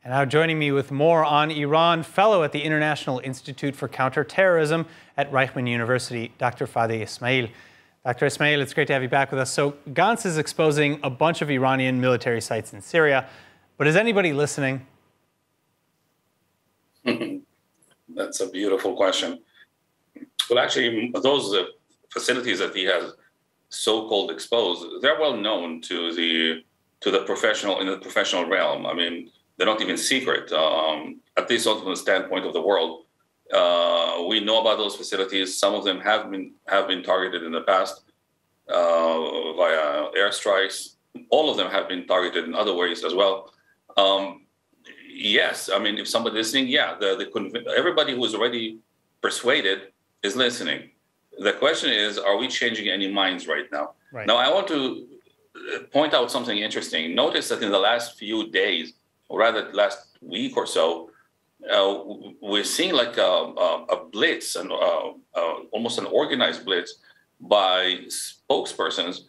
And now joining me with more on Iran, fellow at the International Institute for Counter-Terrorism at Reichman University, Dr. Fadi Essmaeel. Dr. Essmaeel, it's great to have you back with us. So Gantz is exposing a bunch of Iranian military sites in Syria, but is anybody listening? That's a beautiful question. Well, actually, those facilities that he has so-called exposed, they're well known to the professional realm. I mean, they're not even secret. At least from the standpoint of the world, we know about those facilities. Some of them have been targeted in the past via airstrikes. All of them have been targeted in other ways as well. Yes, I mean, if somebody's listening, yeah, everybody who is already persuaded is listening. The question is, are we changing any minds right now? Right. Now, I want to point out something interesting. Notice that in the last few days, or rather last week or so, we're seeing like a blitz, and almost an organized blitz by spokespersons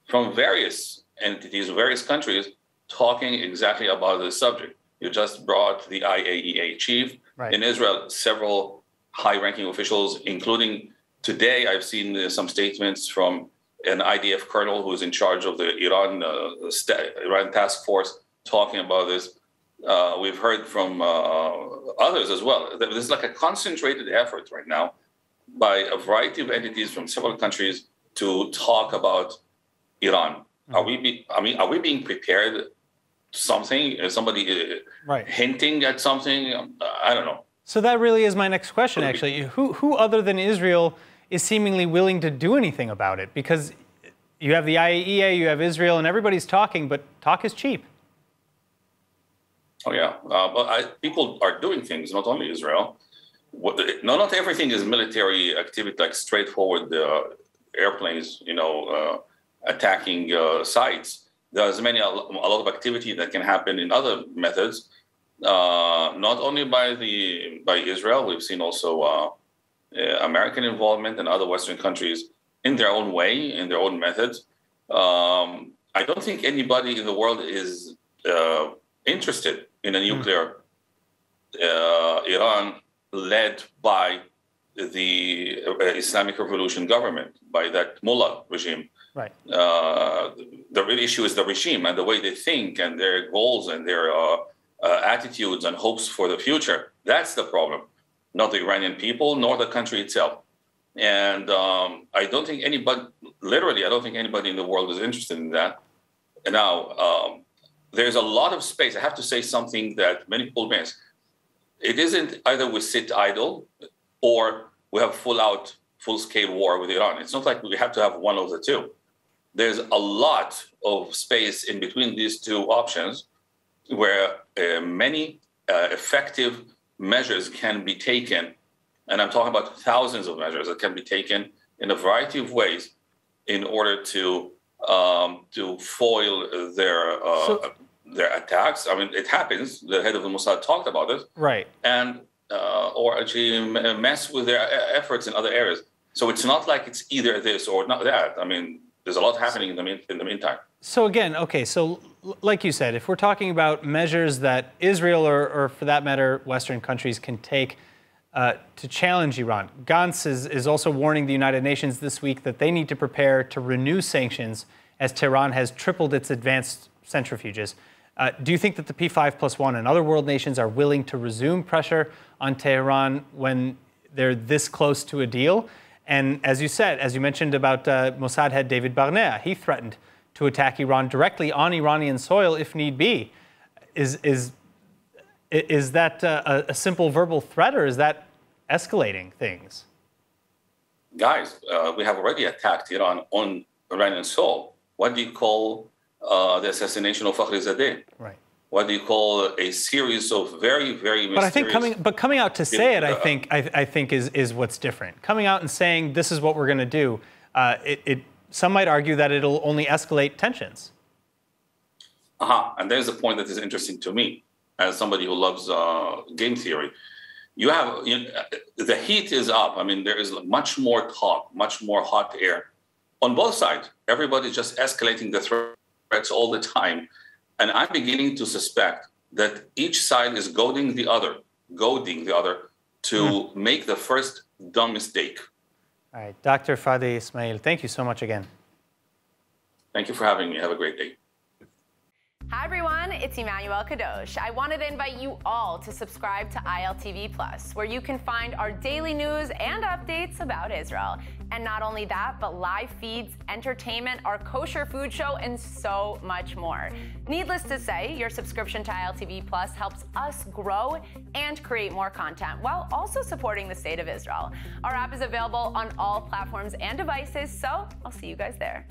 from various entities, various countries, talking exactly about this subject. You just brought the IAEA chief. Right. In Israel, several high-ranking officials, including today, I've seen some statements from an IDF colonel who's in charge of the Iran task force talking about this. We've heard from others as well. There's like a concentrated effort right now by a variety of entities from several countries to talk about Iran. Mm-hmm. Are we being prepared? Something? Is somebody right. hinting at something? I don't know. So that really is my next question, actually. Who other than Israel is seemingly willing to do anything about it? Because you have the IAEA, you have Israel, and everybody's talking, but talk is cheap. Oh, yeah. But people are doing things, not only Israel. Not everything is military activity, like straightforward airplanes, attacking sites. There's a lot of activity that can happen in other methods, not only by Israel. We've seen also American involvement and other Western countries in their own way, in their own methods. I don't think anybody in the world is interested in a nuclear Iran led by the Islamic Revolution government, by that mullah regime. Right. The real issue is the regime and the way they think and their goals and their attitudes and hopes for the future. That's the problem, not the Iranian people, nor the country itself. And I don't think anybody in the world is interested in that. And now, there's a lot of space. I have to say something that many people miss. It isn't either we sit idle or we have full-scale war with Iran. It's not like we have to have one of the two. There's a lot of space in between these two options where many effective measures can be taken. And I'm talking about thousands of measures that can be taken in a variety of ways in order to foil their attacks. I mean, it happens. The head of the Mossad talked about it. Right. And or actually mess with their efforts in other areas. So it's not like it's either this or not that. I mean, there's a lot happening in the meantime. So again, okay, so like you said, if we're talking about measures that Israel or for that matter, Western countries can take to challenge Iran, Gantz is also warning the United Nations this week that they need to prepare to renew sanctions as Tehran has tripled its advanced centrifuges. Do you think that the P5+1 and other world nations are willing to resume pressure on Tehran when they're this close to a deal? And as you said, as you mentioned about Mossad head David Barnea, he threatened to attack Iran directly on Iranian soil if need be. Is that a simple verbal threat, or is that escalating things? Guys, we have already attacked Iran on Iranian soil. What do you call the assassination of Fakhrizadeh? Right. What do you call a series of very, very mysterious... But coming out to say it, I think is what's different. Coming out and saying this is what we're going to do, some might argue that it'll only escalate tensions. And there's a point that is interesting to me, as somebody who loves game theory. The heat is up. I mean, there is much more talk, much more hot air on both sides. Everybody's just escalating the threats all the time. And I'm beginning to suspect that each side is goading the other to make the first dumb mistake. All right, Dr. Fadi Essmaeel, thank you so much again. Thank you for having me. Have a great day. Hi everyone, it's Emmanuel Kadosh. I wanted to invite you all to subscribe to ILTV Plus, where you can find our daily news and updates about Israel. And not only that, but live feeds, entertainment, our kosher food show, and so much more. Needless to say, your subscription to ILTV Plus helps us grow and create more content while also supporting the state of Israel. Our app is available on all platforms and devices, so I'll see you guys there.